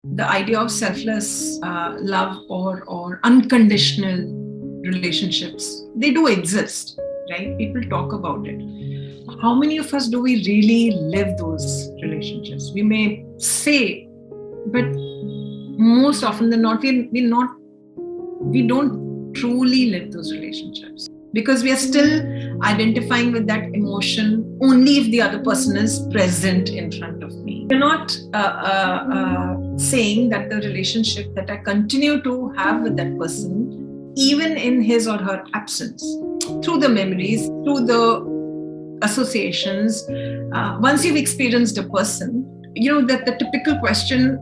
The idea of selfless love or unconditional relationships, they do exist, right? People talk about it. How many of us do we really live those relationships? We may say, but most often than not, we don't truly live those relationships because we are still identifying with that emotion only if the other person is present in front of me. We're not saying that the relationship that I continue to have with that person, even in his or her absence, through the memories, through the associations, once you've experienced a person, that the typical question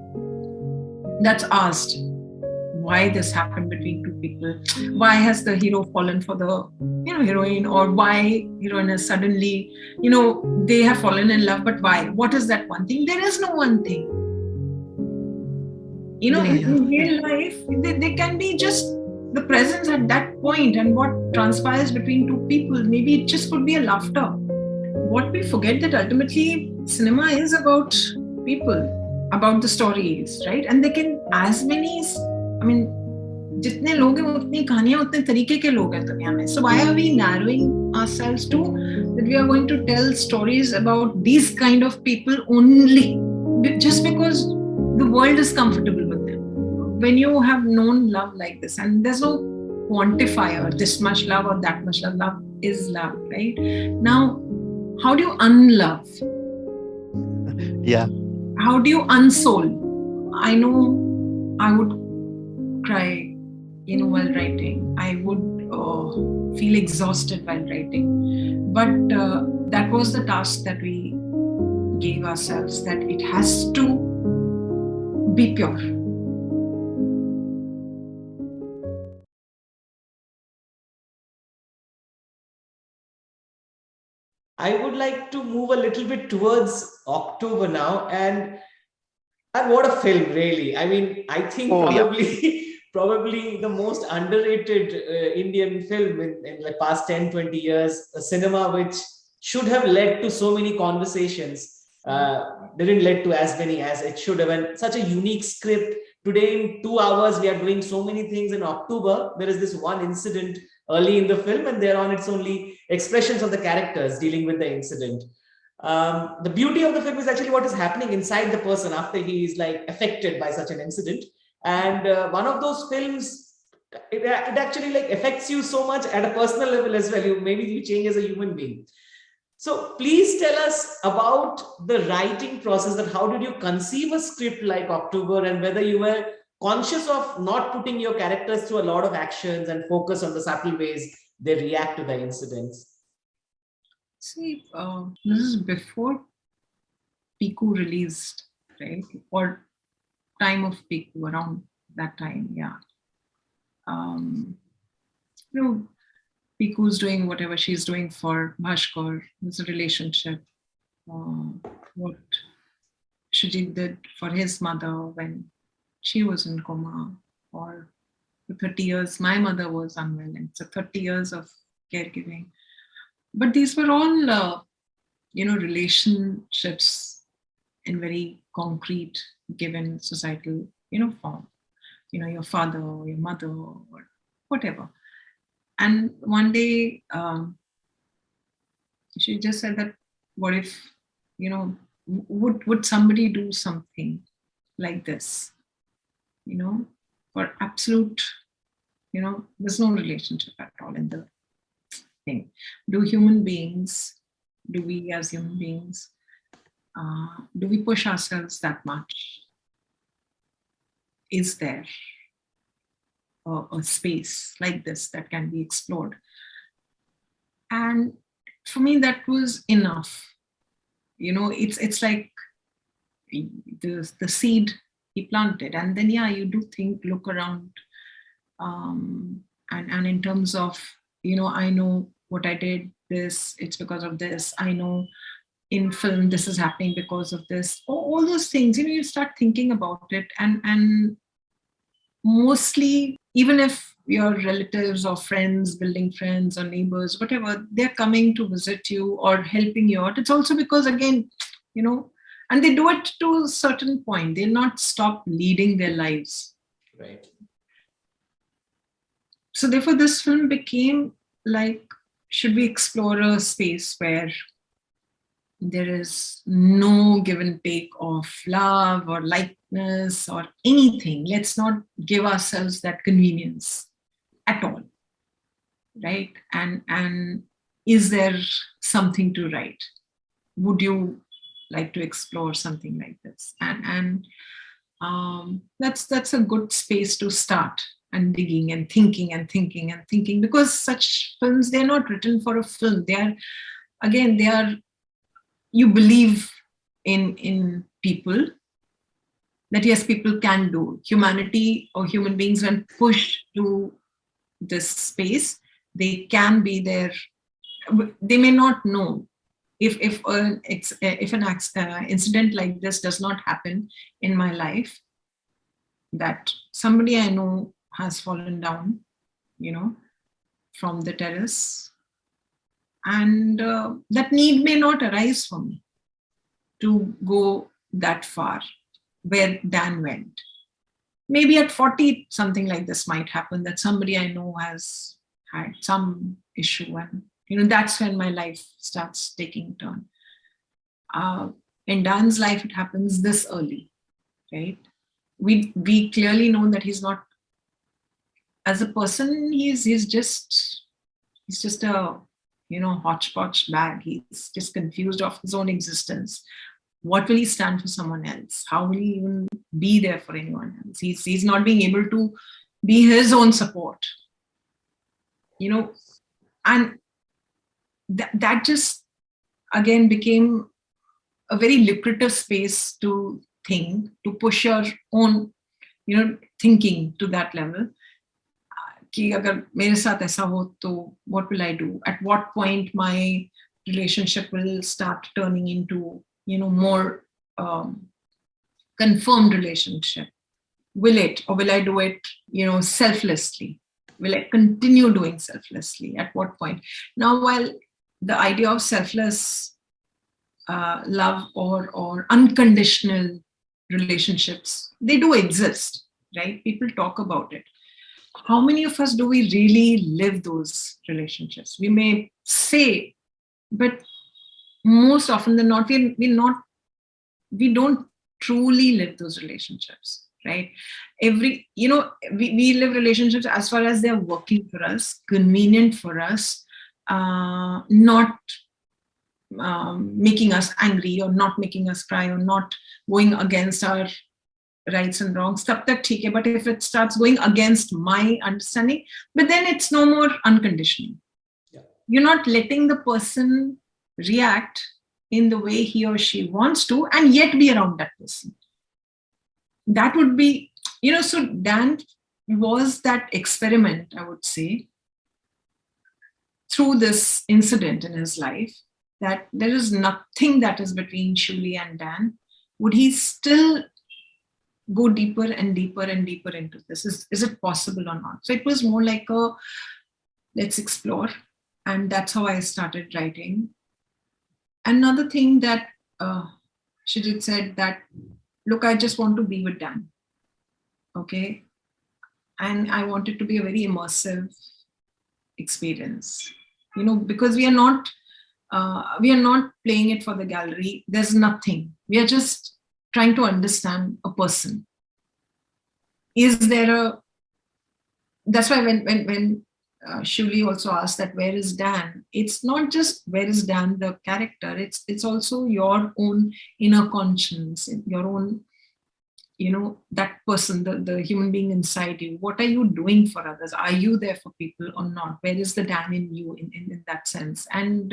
that's asked, why this happened between two people, why has the hero fallen for the heroine, or why heroine has suddenly, they have fallen in love, but why, what is that one thing? There is no one thing. In real life, they can be just the presence at that point, and what transpires between two people, maybe it just could be a laughter. What we forget that ultimately cinema is about people, about the stories, right? And they can as many, जितने लोग हैं उतनी कहानियां उतने तरीके के लोग हैं दुनिया में. So why are we narrowing ourselves to that we are going to tell stories about these kind of people only just because the world is comfortable with them? When you have known love like this, and there's no quantifier, this much love or that much love, love is love, right? Now, how do you unlove? Yeah. How do you unsoul? I know I would cry, while writing. I would feel exhausted while writing. But that was the task that we gave ourselves, that it has to be pure. I would like to move a little bit towards October now, and what a film, really. I mean, I think probably the most underrated Indian film in the past 10, 20 years, a cinema which should have led to so many conversations, didn't lead to as many as it should have. And such a unique script. Today, in 2 hours, we are doing so many things. In October, there is this one incident early in the film, and thereon it's only expressions of the characters dealing with the incident. The beauty of the film is actually what is happening inside the person after he is like affected by such an incident. And one of those films, it actually like affects you so much at a personal level as well. Maybe you change as a human being. So please tell us about the writing process, that how did you conceive a script like October, and whether you were conscious of not putting your characters through a lot of actions and focus on the subtle ways they react to the incidents. See, this is before Piku released, right? Or time of Piku, around that time, yeah. Piku's doing whatever she's doing for Bhaskar. There's a relationship. What Shoojit did for his mother when she was in coma, or for 30 years, my mother was unwell, and so 30 years of caregiving. But these were all, relationships in very concrete, given societal, form. Your father or your mother or whatever. And one day, she just said that, what if, would somebody do something like this? For absolute, there's no relationship at all in the thing. Do we as human beings, do we push ourselves that much? Is there a space like this that can be explored? And for me, that was enough. It's like the seed he planted, and then you do look around, and in terms of, I know what I did, this, it's because of this. I know in film this is happening because of this. All those things, you start thinking about it, and mostly, even if your relatives or friends, building friends or neighbors, whatever, they're coming to visit you or helping you out, it's also because, again, And they do it to a certain point. They'll not stop leading their lives. Right. So therefore, this film became like, should we explore a space where there is no give and take of love or likeness or anything? Let's not give ourselves that convenience at all, right? And is there something to write? Would you like to explore something like this? And that's a good space to start, and digging and thinking and thinking and thinking, because such films, they're not written for a film. They are, you believe in people, that yes, people can do. Humanity or human beings, when pushed to this space, they can be there. They may not know if an incident like this does not happen in my life, that somebody I know has fallen down, from the terrace, and that need may not arise for me to go that far where Dan went. Maybe at 40, something like this might happen, that somebody I know has had some issue, and that's when my life starts taking a turn. In Dan's life, it happens this early, right? We clearly know that he's not, as a person, he's just a hodgepodge bag. He's just confused of his own existence. What will he stand for someone else? How will he even be there for anyone else? He's not being able to be his own support, and that just again became a very lucrative space to think, to push your own thinking to that level. कि अगर मेरे साथ ऐसा हो तो what will I do? At what point my relationship will start turning into more confirmed relationship? Will it, or will I do it selflessly? Will I continue doing selflessly? At what point? Now, while the idea of selfless love or unconditional relationships, they do exist, right? People talk about it. How many of us do we really live those relationships? We may say, but most often than not, we don't truly live those relationships, right? We live relationships as far as they're working for us, convenient for us, not making us angry, or not making us cry, or not going against our rights and wrongs. Tab tak theek hai, but if it starts going against my understanding, but then it's no more unconditional. Yeah. You're not letting the person react in the way he or she wants to, and yet be around that person. That would be, so Dan was that experiment, I would say, through this incident in his life, that there is nothing that is between Shuli and Dan. Would he still go deeper and deeper and deeper into this? Is it possible or not? So it was more like a, let's explore. And that's how I started writing. Another thing that Shoojit said, that, look, I just want to be with Dan. Okay. And I want it to be a very immersive experience, because we are not playing it for the gallery. There's nothing. We are just trying to understand a person. Is there that's why when Shuli also asked that, where is Dan? It's not just where is Dan the character, it's also your own inner conscience, your own, that person, the human being inside you. What are you doing for others? Are you there for people or not? Where is the Dan in you in that sense? And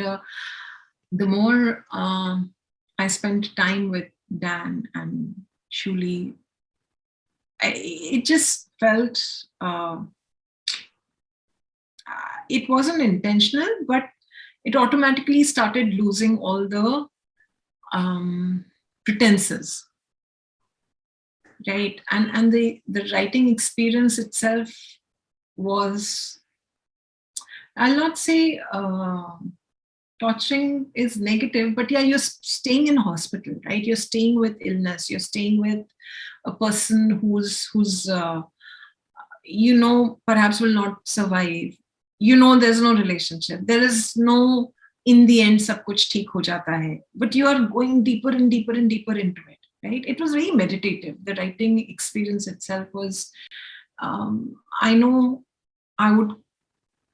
the more I spent time with Dan and Shuli, it just felt, it wasn't intentional, but it automatically started losing all the pretenses, right? And the writing experience itself was, I'll not say torturing is negative, but yeah, you're staying in hospital, right? You're staying with illness. You're staying with a person who's perhaps will not survive. There's no relationship. There is no, in the end, sab kuch theek ho jata hai. But you are going deeper and deeper and deeper into it, right? It was very meditative. The writing experience itself was, I know I would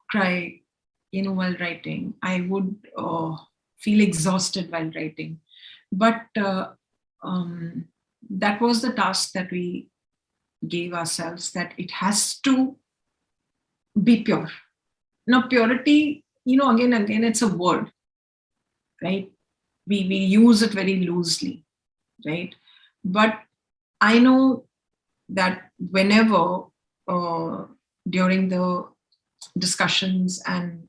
cry, while writing. I would feel exhausted while writing. But that was the task that we gave ourselves, that it has to be pure. Now, purity, again, it's a word, right? We use it very loosely, right? But I know that whenever during the discussions and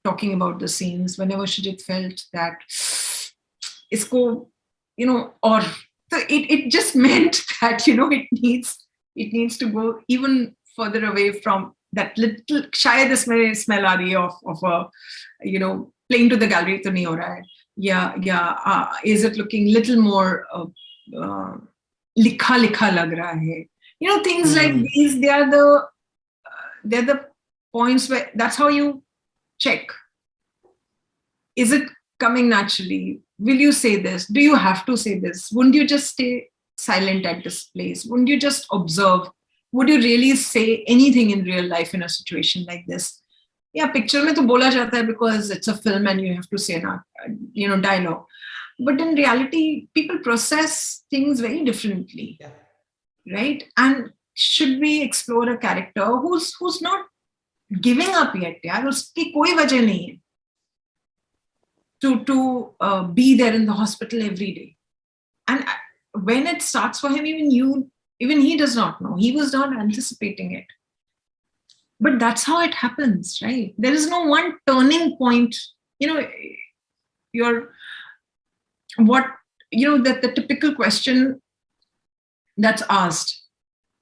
talking about the scenes, whenever Shoojit felt that isko, or so it just meant that it needs to go even further away from that little shayad isme smell aa rahi hai of a playing to the gallery to nahi ho raha hai. Yeah, is it looking little more likha lag raha hai, things like these. They're the points where that's how you check, is it coming naturally? Will you say this? Do you have to say this? Wouldn't you just stay silent at this place? Wouldn't you just observe? Would you really say anything in real life in a situation like this? Yeah, picture mein to bola jata hai because it's a film and you have to say dialogue. But in reality, people process things very differently, right? And should we explore a character who's not giving up yet? यार उसकी कोई वजह नहीं है to be there in the hospital every day. And when it starts for him, even he does not know. He was not anticipating it. But that's how it happens, right? There is no one turning point. That the typical question that's asked,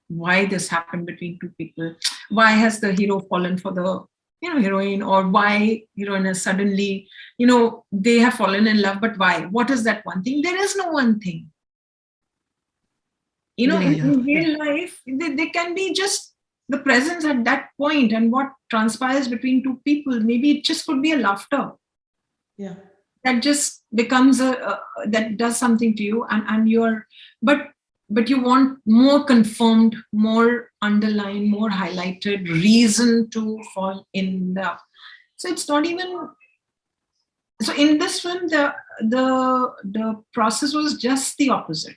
why this happened between two people? Why has the hero fallen for the heroine, or why heroine has suddenly, they have fallen in love, but why? What is that one thing? There is no one thing. In real life, they can be just the presence at that point, and what transpires between two people. Maybe it just could be a laughter. Yeah. That just becomes that does something to you, and you're, but you want more confirmed, more underlined, more highlighted reason to fall in love. So it's not even. So in this film, the process was just the opposite.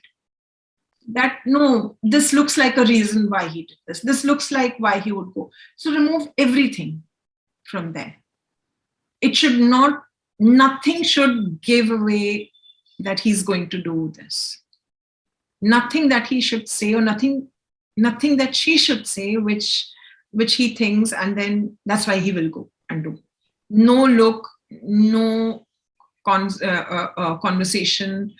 That no, this looks like a reason why he did this. This looks like why he would go. So remove everything from there. It should not. Nothing should give away that he's going to do this. Nothing that he should say, or nothing that she should say, which he thinks, and then that's why he will go and do. No look, no conversation,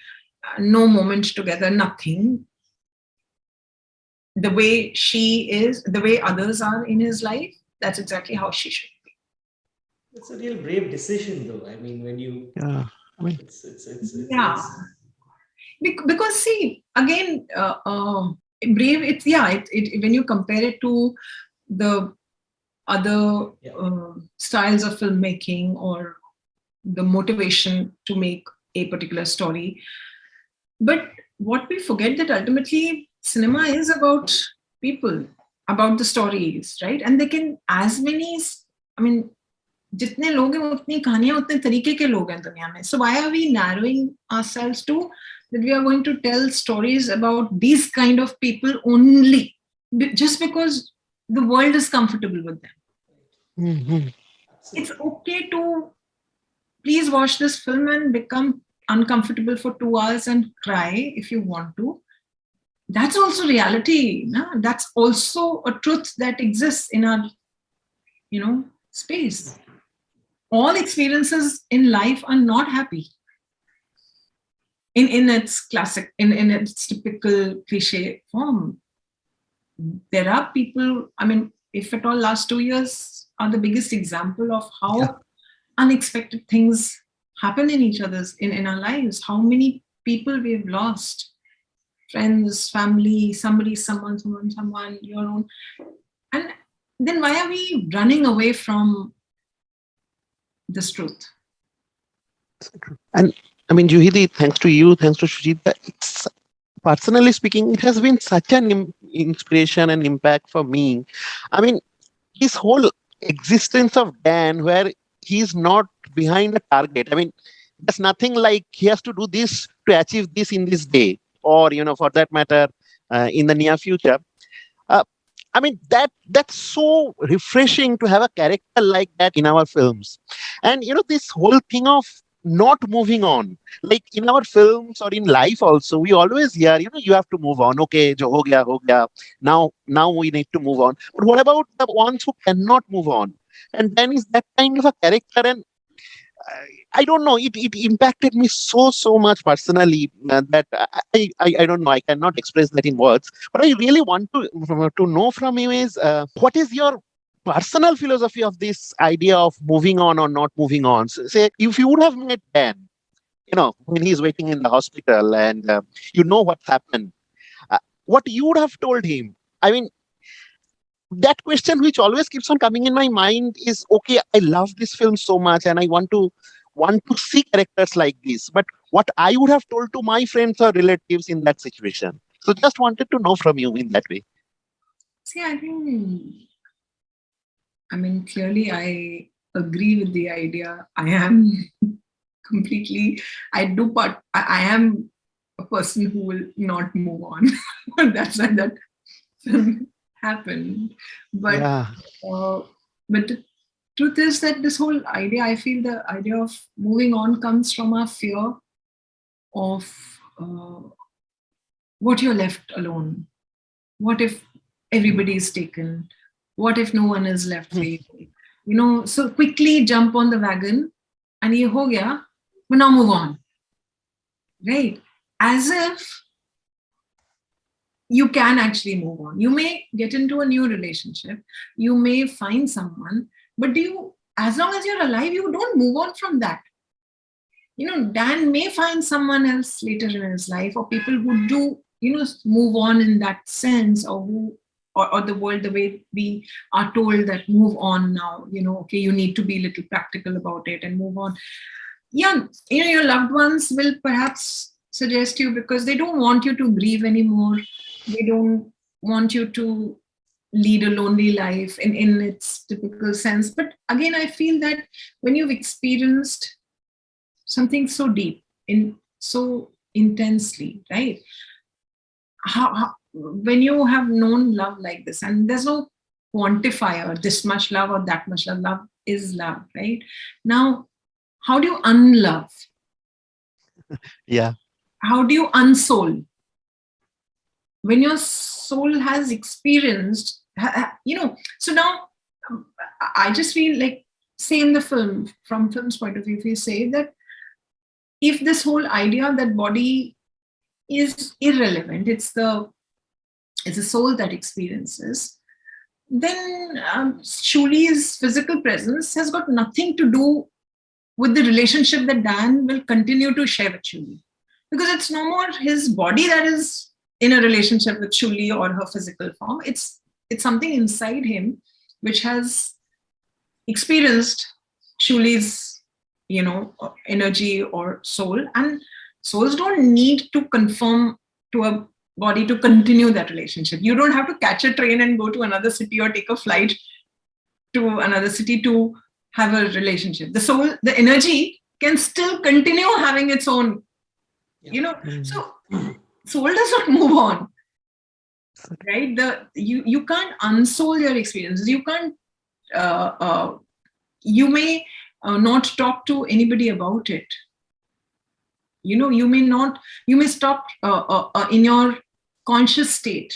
no moment together, nothing. The way she is, the way others are in his life, that's exactly how she should be. It's a real brave decision, though. I mean, when you, it's because see, again, brave. It's when you compare it to the other styles of filmmaking, or the motivation to make a particular story. But what we forget, that ultimately cinema is about people, about the stories, right? And they can as many. I mean, जितने लोग हैं उतनी कहानियां उतने तरीके के लोग हैं दुनिया में. So why are we narrowing ourselves to that we are going to tell stories about these kind of people only just because the world is comfortable with them? Mm-hmm. It's okay to please watch this film and become uncomfortable for 2 hours and cry if you want to. That's also reality. No? That's also a truth that exists in our, space. All experiences in life are not happy in its classic, in its typical cliche form. There are people, I mean, if at all, last 2 years are the biggest example of how unexpected things happen in our lives. How many people we've lost, friends, family, someone, your own. And then why are we running away from this truth? And I mean, Juhi, thanks to you, thanks to Shoojit, it's, personally speaking, it has been such an inspiration and impact for me. I mean, his whole existence of Dan, where he's not behind a target. I mean, there's nothing like he has to do this to achieve this in this day, or for that matter, in the near future. Uh, I mean, that's so refreshing to have a character like that in our films. And this whole thing of not moving on, like in our films or in life also, we always hear, you have to move on. Okay, jo ho gaya, ho gaya. Now we need to move on. But what about the ones who cannot move on? And then is that kind of a character, and I don't know. It impacted me so much personally, that I don't know. I cannot express that in words. But I really want to know from you is, what is your personal philosophy of this idea of moving on or not moving on? So, say if you would have met Dan, when he's waiting in the hospital, and what's happened, what you would have told him. I mean, that question which always keeps on coming in my mind is, okay, I love this film so much and I want to see characters like this, but what I would have told to my friends or relatives in that situation. So just wanted to know from you in that way. See, clearly I agree with the idea. I am completely, I am a person who will not move on. That's why that film happened. But Yeah. But the truth is that this whole idea, I feel the idea of moving on comes from a fear of what you're left alone. What if everybody is taken? What if no one is left for you? So quickly jump on the wagon and ye ho gaya, but now move on. Right? As if you can actually move on. You may get into a new relationship, you may find someone, but as long as you're alive, you don't move on from that. Dan may find someone else later in his life, or people who do, move on in that sense, or the world, the way we are told that move on now, okay, you need to be a little practical about it and move on. Yeah, your loved ones will perhaps suggest you because they don't want you to grieve anymore. They don't want you to lead a lonely life in its typical sense. But again, I feel that when you've experienced something so deep, so intensely, right? When you have known love like this, and there's no quantifier, this much love or that much love, love is love, right? Now, how do you unlove? Yeah. How do you unsoul? When your soul has experienced, so now I just feel like, say in the film, from film's point of view, if you say that if this whole idea that body is irrelevant, it's the soul that experiences, then Shuli's physical presence has got nothing to do with the relationship that Dan will continue to share with Shuli. Because it's no more his body that is in a relationship with Shuli or her physical form. It's something inside him which has experienced Shuli's, energy or soul. And souls don't need to conform to a body to continue that relationship. You don't have to catch a train and go to another city or take a flight to another city to have a relationship. The soul, the energy can still continue having its own, so soul does not move on, right? You can't unsoul your experiences. You can't, you may not talk to anybody about it. You may stop in your conscious state,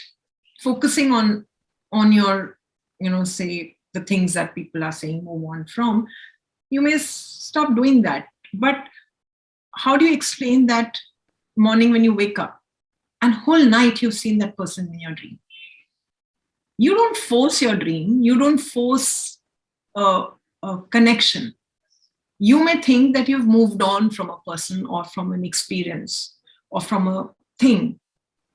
focusing on your, say the things that people are saying move on from. You may stop doing that. But how do you explain that morning when you wake up and whole night you've seen that person in your dream? You don't force your dream. You don't force a connection. You may think that you've moved on from a person or from an experience or from a thing,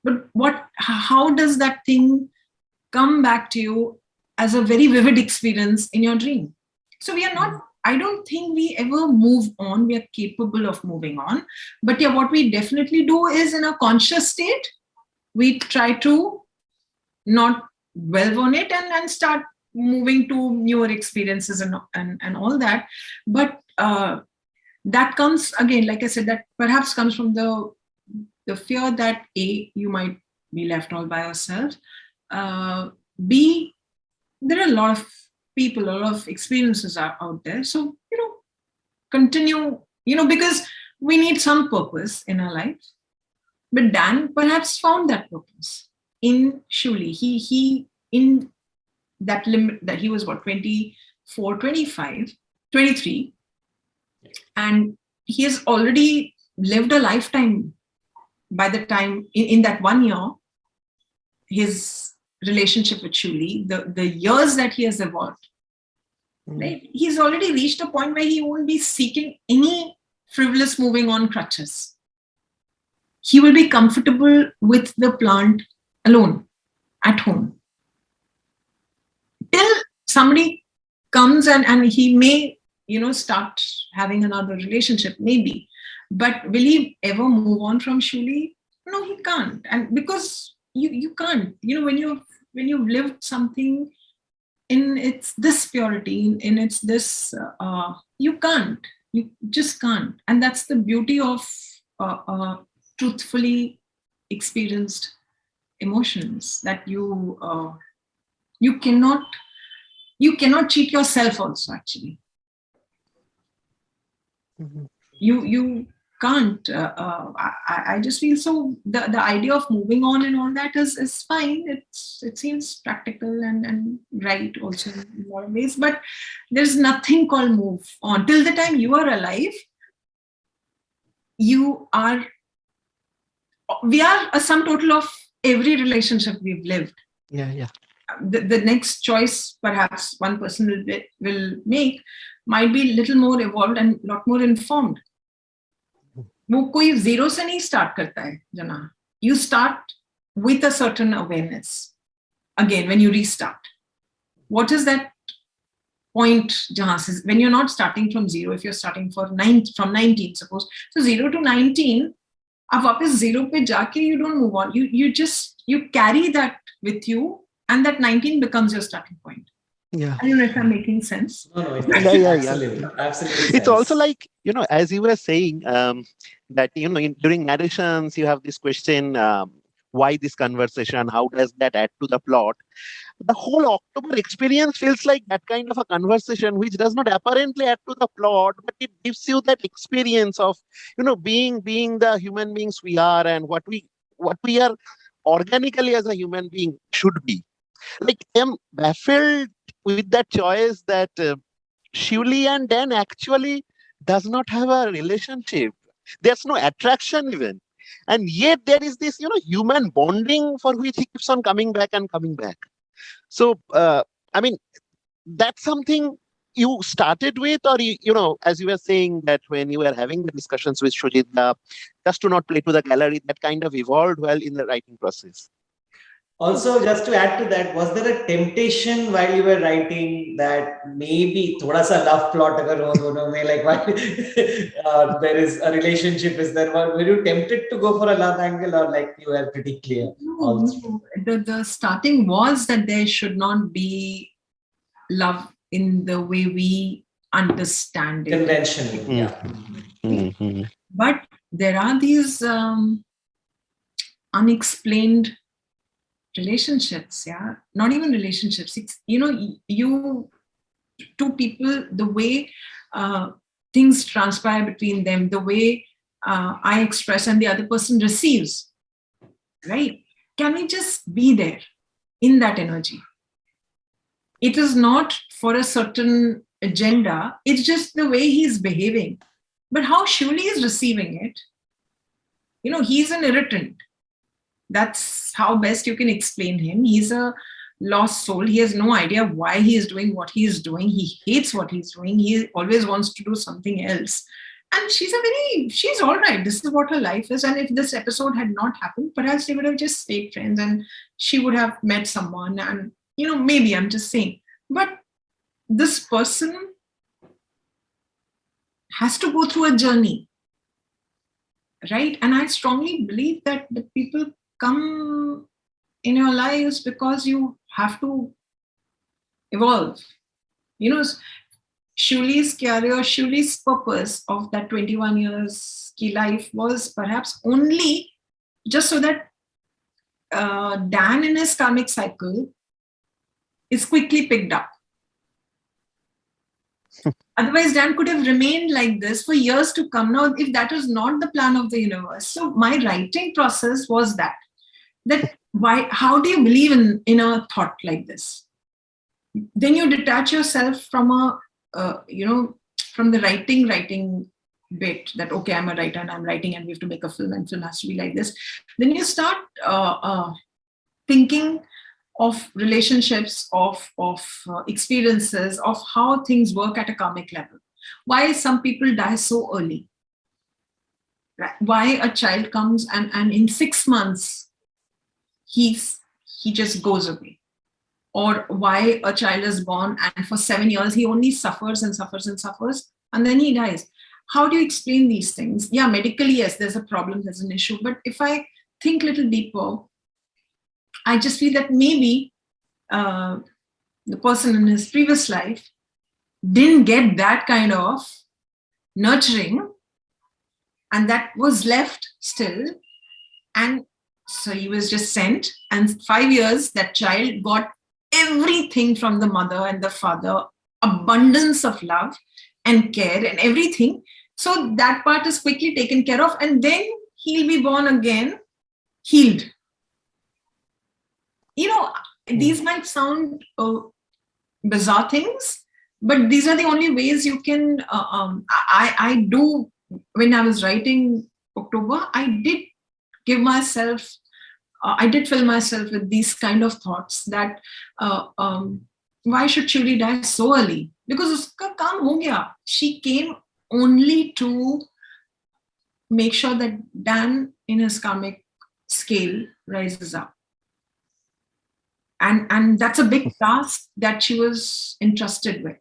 but how does that thing come back to you as a very vivid experience in your dream? So we are not, I don't think we ever move on. We are capable of moving on. But yeah, what we definitely do is, in a conscious state, we try to not dwell on it and start moving to newer experiences and all that. But that comes, again, like I said, that perhaps comes from the fear that A, you might be left all by yourself. B, there are a lot of people, a lot of experiences are out there. So, continue, because we need some purpose in our life. But Dan perhaps found that purpose in Shuli. He in that limit, that he was 24, 25, 23. And he has already lived a lifetime by the time, in that 1 year, his relationship with Shuli, the years that he has evolved, right? He's already reached a point where he won't be seeking any frivolous moving on crutches. He will be comfortable with the plant alone at home. Till somebody comes and he may, start having another relationship, maybe. But will he ever move on from Shuli? No, he can't. And because you can't, when you've lived something in its this purity, in its this, you just can't. And that's the beauty of truthfully experienced emotions, that you cannot cheat yourself also, actually. You can't. I just feel so. The idea of moving on and all that is fine. It seems practical and right also in a lot of ways. But there's nothing called move on. Till the time you are alive, we are a sum total of every relationship we've lived. Yeah. The next choice perhaps one person will make might be a little more evolved and a lot more informed. वो कोई zero से नहीं start करता है, Jana. You start with a certain awareness. Again, when you restart, what is that point, Jahan, when you're not starting from zero? If you're starting from 19, suppose, so 0 to 19, अब वापस 0 पे जाके you don't move on. You carry that with you, and that 19 becomes your starting point. Yeah. I don't know if I'm making sense. No, Absolutely. Absolutely. It's also like, as you were saying, that, during narrations, you have this question, why this conversation? How does that add to the plot? The whole October experience feels like that kind of a conversation, which does not apparently add to the plot, but it gives you that experience of, being the human beings we are, and what we are organically as a human being should be. Like, I'm baffled with that choice that Shivli and Dan actually does not have a relationship. There's no attraction even. And yet there is this, human bonding for which he keeps on coming back and coming back. So, that's something you started with, or, as you were saying, that when you were having the discussions with Shoojit, just to not play to the gallery, that kind of evolved well in the writing process. Also, just to add to that, was there a temptation while you were writing that maybe thoda sa love plot agar ho dono mein, like while there is a relationship, is there? Were you tempted to go for a love angle, or like you were pretty clear? No. The starting was that there should not be love in the way we understand it. Conventionally, yeah. Mm-hmm. But there are these unexplained relationships, not even relationships. It's, you two people, the way things transpire between them, the way I express and the other person receives, right? Can we just be there in that energy? It is not for a certain agenda. It's just the way he's behaving. But how Shuli is receiving it, he's an irritant. That's how best you can explain him. He's a lost soul. He has no idea why he is doing what he is doing. He hates what he's doing. He always wants to do something else. And she's all right. This is what her life is. And if this episode had not happened, perhaps they would have just stayed friends and she would have met someone. And, maybe I'm just saying. But this person has to go through a journey, right? And I strongly believe that the people come in your lives because you have to evolve. Shuli's career, Shuli's purpose of that 21 years ki life was perhaps only just so that Dan in his karmic cycle is quickly picked up. Otherwise, Dan could have remained like this for years to come. Now, if that was not the plan of the universe, so my writing process was that why? How do you believe in a thought like this? Then you detach yourself from from the writing bit that, okay, I'm a writer and I'm writing and we have to make a film and film has to be like this. Then you start thinking of relationships, of experiences, of how things work at a karmic level. Why some people die so early? Why a child comes and in 6 months he just goes away? Or why a child is born and for 7 years he only suffers and suffers and suffers and then he dies? How do you explain these things? Yeah, medically, yes, there's a problem, there's an issue. But if I think a little deeper, I just feel that maybe the person in his previous life didn't get that kind of nurturing and that was left still. And so he was just sent, and 5 years that child got everything from the mother and the father, abundance of love and care and everything. So that part is quickly taken care of and then he'll be born again, healed. These might sound bizarre things, but these are the only ways you can, I do, when I was writing October, I did fill myself with these kind of thoughts that why should Shuli die so early? Because uska kaam ho gaya. She came only to make sure that Dan in his karmic scale rises up. And that's a big task that she was entrusted with.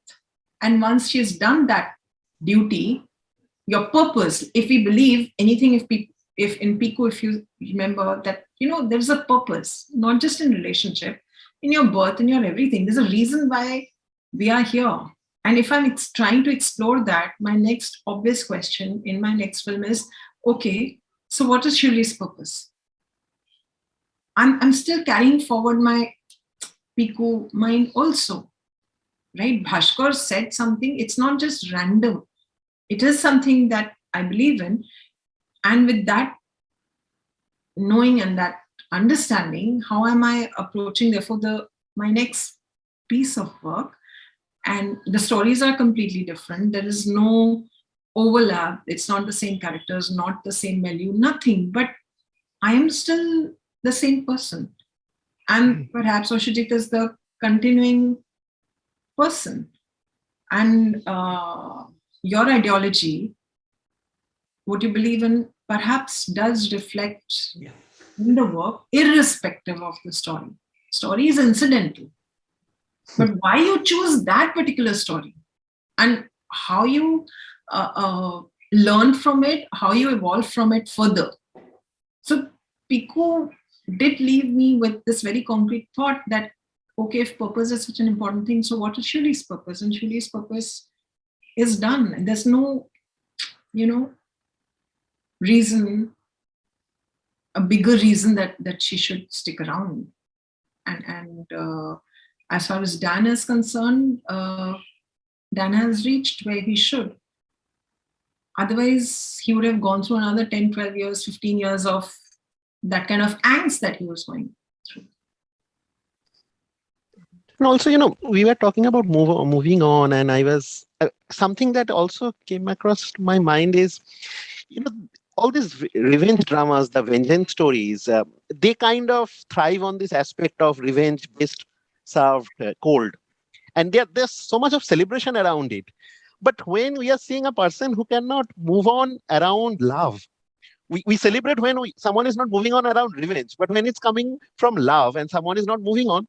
And once she's done that duty, your purpose, if we believe anything, if in Piku, if you remember that, there's a purpose, not just in relationship, in your birth, in your everything. There's a reason why we are here. And if I'm trying to explore that, my next obvious question in my next film is, okay, so what is Shuli's purpose? I'm still carrying forward my Piku mind also, right? Bhaskar said something, it's not just random. It is something that I believe in. And with that knowing and that understanding, how am I approaching, therefore, my next piece of work? And the stories are completely different. There is no overlap. It's not the same characters, not the same milieu, nothing. But I am still the same person. And perhaps Shoojit is the continuing person. And your ideology, what you believe in, perhaps does reflect in the work, irrespective of the story. Story is incidental. But why you choose that particular story and how you learn from it, how you evolve from it further. So Piku did leave me with this very concrete thought that, okay, if purpose is such an important thing, so what is Shuli's purpose? And Shuli's purpose is done. And there's no, reason, a bigger reason that she should stick around. And as far as Dan is concerned, Dan has reached where he should. Otherwise, he would have gone through another 10, 12 years, 15 years of that kind of angst that he was going through. And also, we were talking about moving on, and I was something that also came across my mind is, all these revenge dramas, the vengeance stories, they kind of thrive on this aspect of revenge-based served cold. And there's so much of celebration around it. But when we are seeing a person who cannot move on around love, we celebrate when someone is not moving on around revenge. But when it's coming from love and someone is not moving on,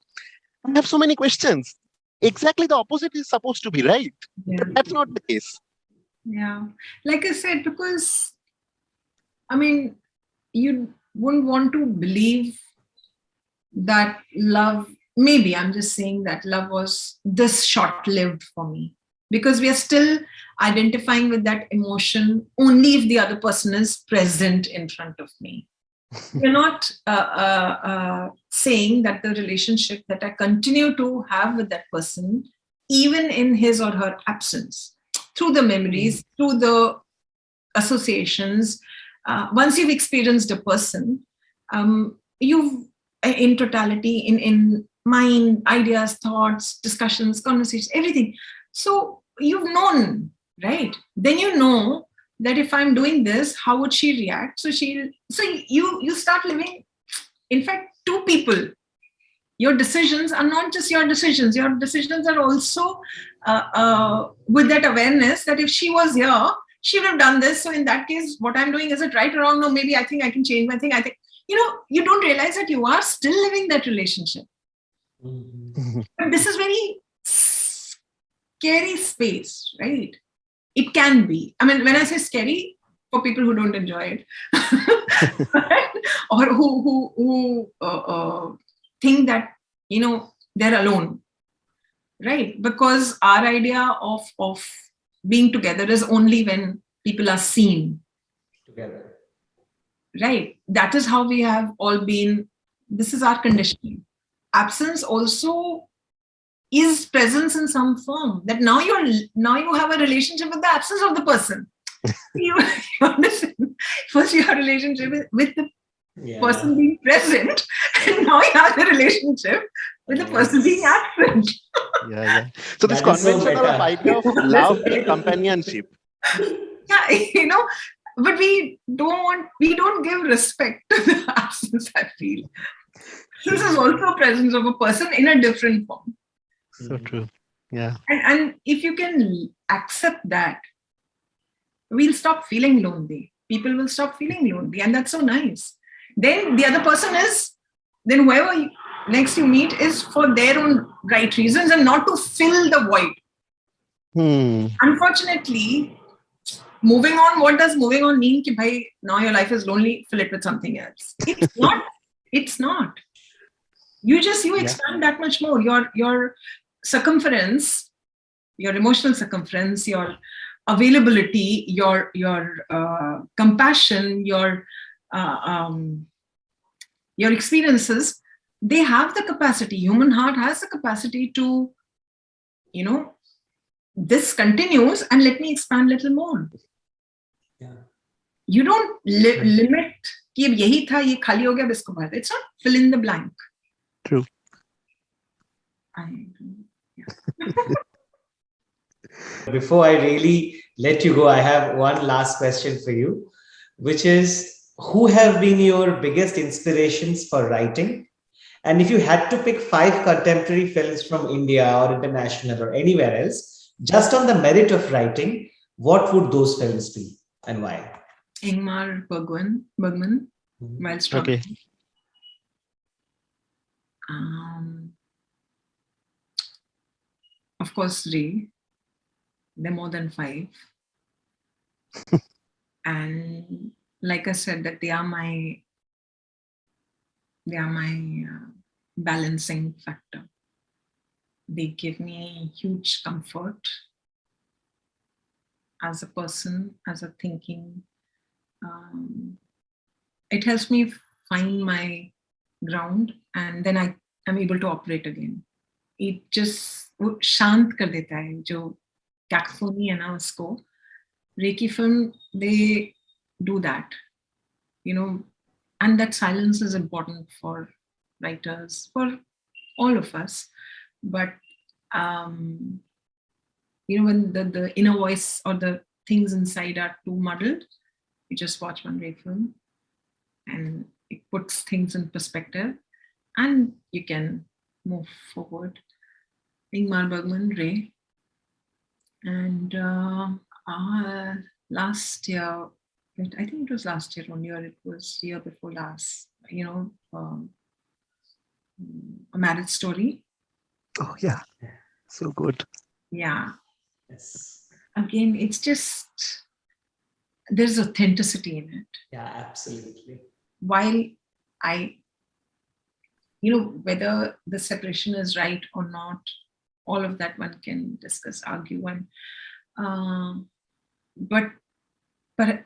I have so many questions. Exactly the opposite is supposed to be, right? Yeah. But that's not the case. Yeah. Like I said, because, I mean, you wouldn't want to believe that love, maybe I'm just saying that love was this short lived for me, because we are still identifying with that emotion only if the other person is present in front of me. We're not saying that the relationship that I continue to have with that person, even in his or her absence, through the memories, through the associations, once you've experienced a person, you've in totality, in mind, ideas, thoughts, discussions, conversations, everything. So you've known, right? Then you know that if I'm doing this, how would she react? So you start living. In fact, two people. Your decisions are not just your decisions. Your decisions are also with that awareness that if she was here, she would have done this. So in that case, what I'm doing, is it right or wrong? No, maybe I think I can change my thing. I think, you don't realize that you are still living that relationship. But this is very scary space, right? It can be. I mean, when I say scary, for people who don't enjoy it, or who think that, they're alone, right? Because our idea of being together is only when people are seen together. Right. That is how we have all been. This is our conditioning. Absence also is presence in some form. That now you have a relationship with the absence of the person. You understand? First you have a relationship with the person being present, and now you have a relationship with the person being absent. Yeah. So this conventional idea of love being companionship. Yeah, but we don't give respect to the absence, I feel. This is also a presence of a person in a different form. So true. Yeah. And if you can accept that, we'll stop feeling lonely. People will stop feeling lonely, and that's so nice. Then the other person then whoever next you meet is for their own right reasons and not to fill the void. Unfortunately, moving on, what does moving on mean? Ki bhai, now your life is lonely, fill it with something else. It's not. It's not. You expand that much more. Your circumference, your emotional circumference, your availability, your compassion, your experiences, they have the capacity. Human heart has the capacity to, this continues and let me expand a little more. Yeah. You don't limit कि अब यही था, ये खाली हो गया, अब इसको भर दे. It's not fill in the blank. True. Before I really let you go, I have one last question for you, which is, who have been your biggest inspirations for writing? And if you had to pick 5 contemporary films from India or international or anywhere else, just on the merit of writing, what would those films be and why? Ingmar Bergman, While Struggling. Okay. Of course, Ray. They're more than 5. And like I said, that they are my balancing factor. They give me huge comfort as a person, as a thinking. It helps me find my ground, and then I am able to operate again. It just शांत कर देता है जो cacophony है ना उसको. Reiki film, they do that, and that silence is important for writers, for all of us. But when the inner voice or the things inside are too muddled, you just watch one Reiki film and it puts things in perspective, and you can move forward. Ingmar Bergman, Ray. And last year, I think it was last year only, or it was year before last, A Marriage Story. Oh, yeah. So good. Yeah. Yes. Again, it's just, there's authenticity in it. Yeah, absolutely. While whether the separation is right or not, all of that one can discuss, argue, and but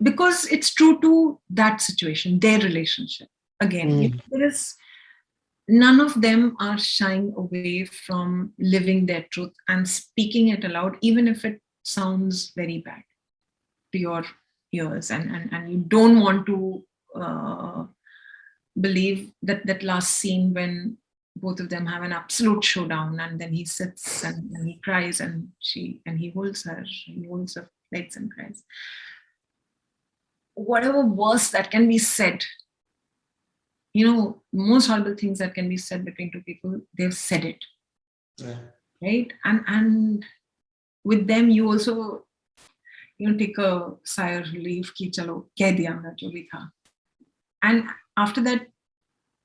because it's true to that situation, their relationship. Again, there is, none of them are shying away from living their truth and speaking it aloud, even if it sounds very bad to your ears, and you don't want to believe that last scene when both of them have an absolute showdown, and then he sits and he cries, and he holds her legs and cries. Whatever worse that can be said, most horrible things that can be said between two people, they've said it. Yeah. Right? And with them, you also take a sigh of relief, ki chalo, keh diya maine jo bhi tha. And after that,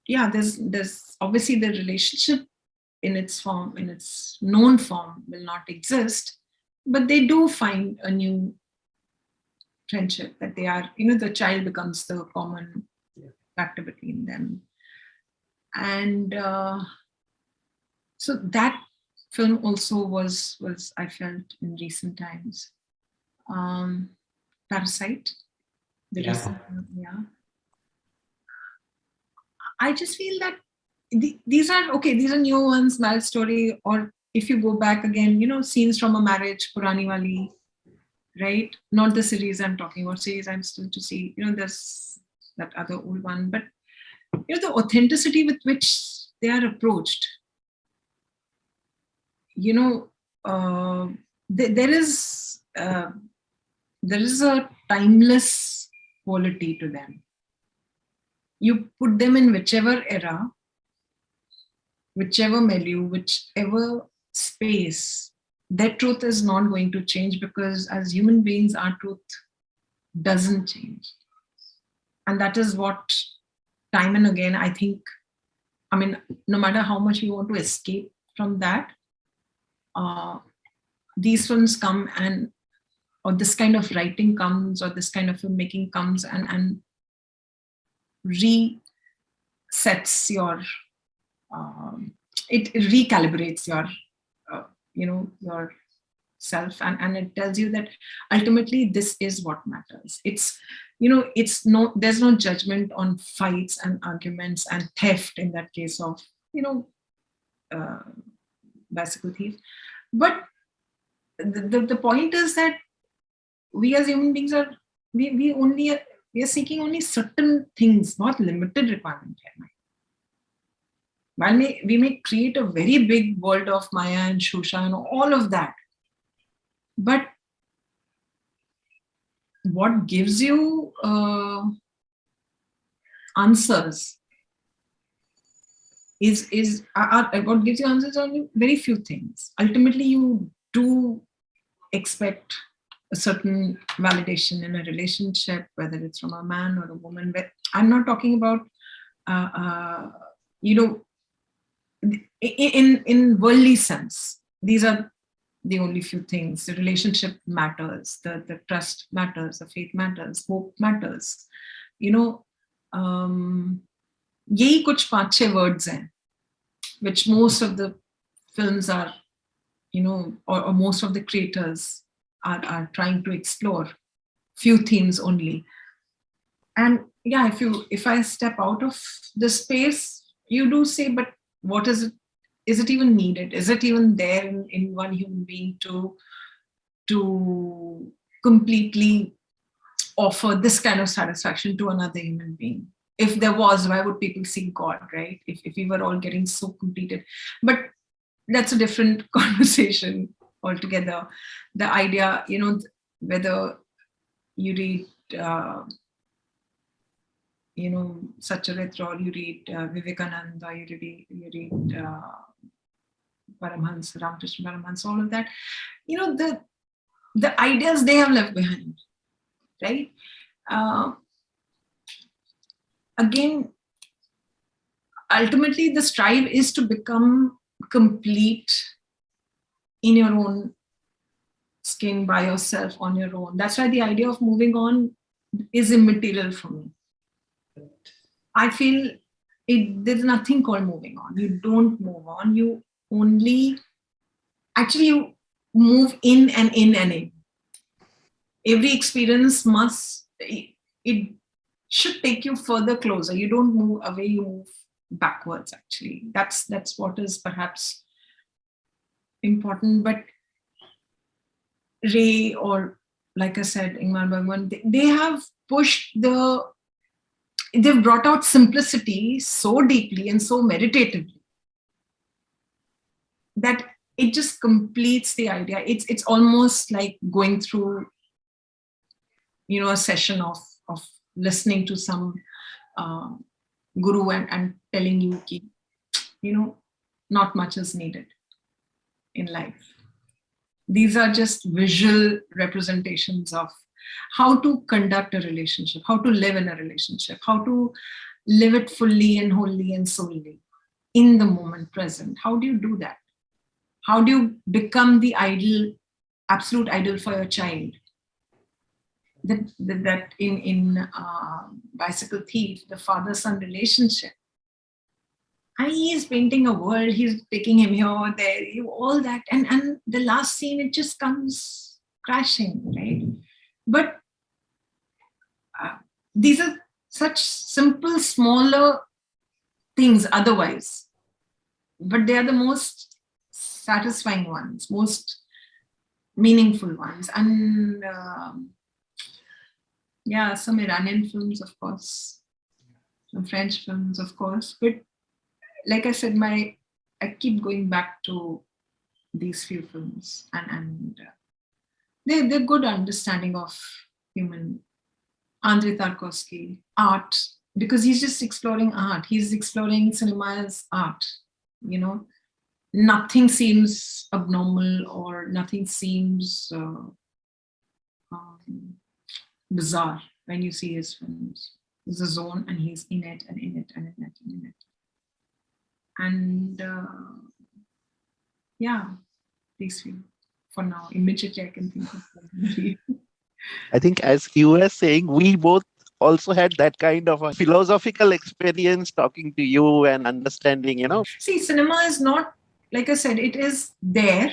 yeah, there's obviously the relationship in its form, in its known form, will not exist, but they do find a new friendship, that they are, the child becomes the common factor between them. And so that film also was I felt in recent times. Parasite, the recent, I just feel that these are new ones, Marriage Story, or if you go back again, scenes from a marriage, Purani Wali, right? Not the series I'm talking about. Series I'm still to see. There's that other old one, but the authenticity with which they are approached. There is a timeless quality to them. You put them in whichever era, whichever milieu, whichever space, their truth is not going to change, because as human beings, our truth doesn't change. And that is what, time and again, I think, no matter how much we want to escape from that, these films come, or this kind of writing comes, or this kind of filmmaking comes, and resets your, it recalibrates your, your self, and it tells you that ultimately this is what matters. It's, there's no judgment on fights and arguments and theft in that case of, bicycle thief. But the point is that we as human beings are, we are seeking only certain things, not limited requirement here. While we may create a very big world of Maya and Shusha and all of that, but what gives you answers is what gives you answers on very few things. Ultimately, you do expect a certain validation in a relationship, whether it's from a man or a woman. But I'm not talking about, in worldly sense. These are the only few things. The relationship matters, the trust matters, the faith matters, hope matters. यही कुछ 5-6 words हैं, which most of the films are, or most of the creators are trying to explore. Few themes only. And yeah, if I step out of the space, you do say, but what is it? Is it even needed? Is it even there in one human being to completely offer this kind of satisfaction to another human being? If there was, why would people seek God, right? If we were all getting so completed. But that's a different conversation altogether. The idea, whether you read, Satcharitra, or you read Vivekananda, you read Paramhans, Ramakrishna Paramhans, all of that, the ideas they have left behind, right? Again, ultimately, the strive is to become complete in your own skin, by yourself, on your own. That's why the idea of moving on is immaterial for me. I feel there's nothing called moving on. You don't move on. You only, actually, you move in and in and in. Every experience it should take you further closer. You don't move away, you move backwards, actually. That's what is perhaps important. But Ray, or like I said, Ingmar Bergman, they have they've brought out simplicity so deeply and so meditatively that it just completes the idea. It's almost like going through, a session of listening to some guru and telling you, not much is needed in life. These are just visual representations of how to conduct a relationship, how to live in a relationship, how to live it fully and wholly and solely in the moment present. How do you do that? How do you become the absolute idol for your child? That in Bicycle Thief, the father-son relationship, and he's painting a world, he's taking him here, there, all that, and the last scene, it just comes crashing, right? But these are such simple, smaller things otherwise, but they are the most satisfying ones, most meaningful ones. And some Iranian films, of course, some French films, of course, but like I said, I keep going back to these few films, and they're good understanding of human. Andrei Tarkovsky, art, because he's just exploring art. He's exploring cinema as art. Nothing seems abnormal, or nothing seems bizarre when you see his films. There's a zone, and he's in it, and in it, and in it, and in it. And these few for now. Immediately I can think of them. I think, as you were saying, we both also had that kind of a philosophical experience talking to you and understanding, See, cinema is not, like I said, it is there,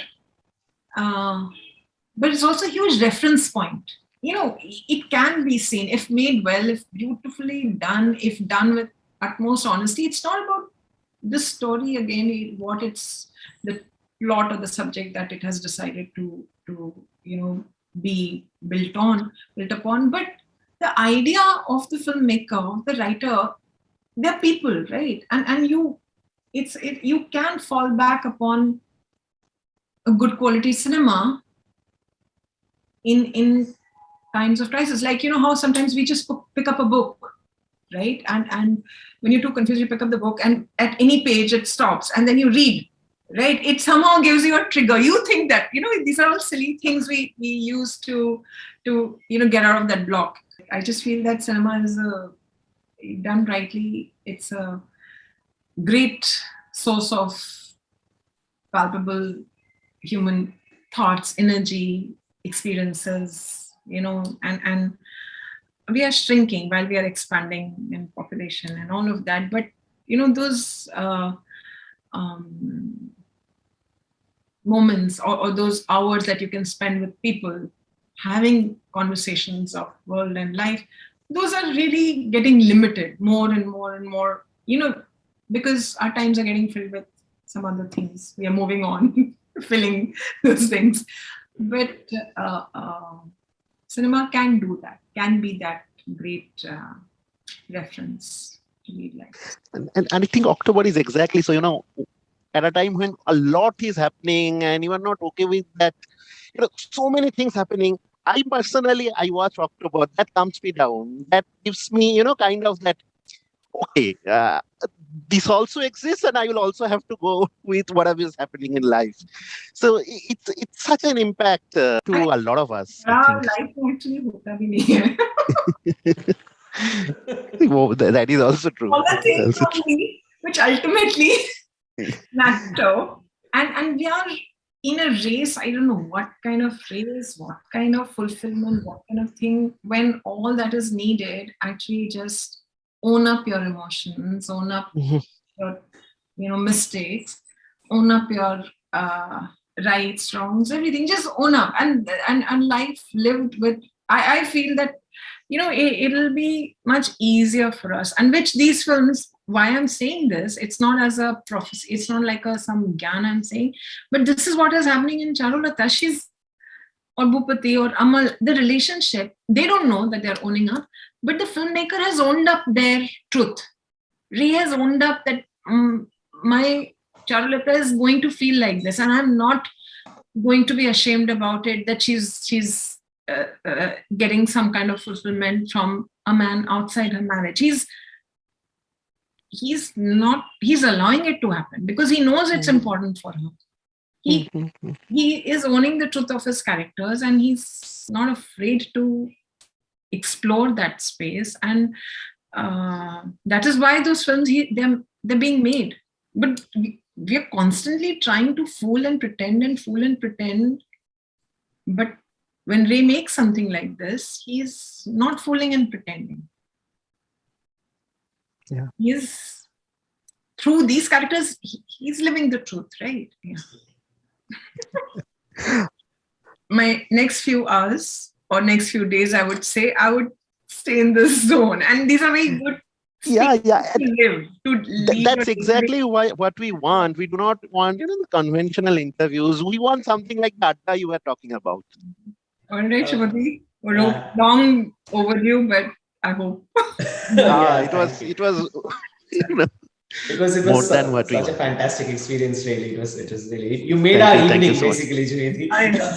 but it's also a huge reference point. It can be seen if made well, if beautifully done, if done with utmost honesty. It's not about the story again, what it's the plot or the subject that it has decided to be built upon, but the idea of the filmmaker, the writer, they're people, right? And you can fall back upon a good quality cinema in times of crisis. Like, how sometimes we just pick up a book, right? And when you're too confused, you pick up the book, and at any page it stops, and then you read, right? It somehow gives you a trigger. You think that, these are all silly things we use to get out of that block. I just feel that cinema is done rightly. It's a great source of palpable human thoughts, energy, experiences, and we are shrinking while we are expanding in population and all of that. But, those moments or those hours that you can spend with people having conversations of world and life, those are really getting limited more and more and more, because our times are getting filled with some other things. We are moving on, filling those things. But cinema can do that, can be that great reference to lead life. And I think October is exactly so, at a time when a lot is happening and you are not okay with that, so many things happening. I watch October, that calms me down. That gives me, kind of that, okay, this also exists, and I will also have to go with whatever is happening in life. So it's such an impact to a lot of us, I think. Life actually hota bhi nahi hai. That is also true. All the things from me, which ultimately matter. And we are in a race. I don't know what kind of race, what kind of fulfillment, what kind of thing, when all that is needed, actually just own up your emotions, own up your mistakes, own up your rights, wrongs, everything. Just own up, and life lived with. I feel that it'll be much easier for us, and which these films. Why I'm saying this, it's not as a prophecy, it's not like some gyan I'm saying, but this is what is happening in Charulata. She's, or Bhupati or Amal, the relationship, they don't know that they're owning up, but the filmmaker has owned up their truth. He has owned up that my Charulata is going to feel like this, and I'm not going to be ashamed about it, that she's getting some kind of fulfillment from a man outside her marriage. He's allowing it to happen because he knows it's important for her. He is owning the truth of his characters, and he's not afraid to explore that space, and that is why those films they're being made. But we are constantly trying to fool and pretend, but when Ray makes something like this, he's not fooling and pretending. Yeah. He's, through these characters, he's living the truth, right? Yeah. My next few hours or next few days, I would say, I would stay in this zone. And these are very good. That's exactly what we want. We do not want, the conventional interviews. We want something like that you were talking about. All right, Shubhati. Long overdue, but I hope. It was more than what such a fantastic experience. Really, it was really. You made our evening, basically, Juhi. I know.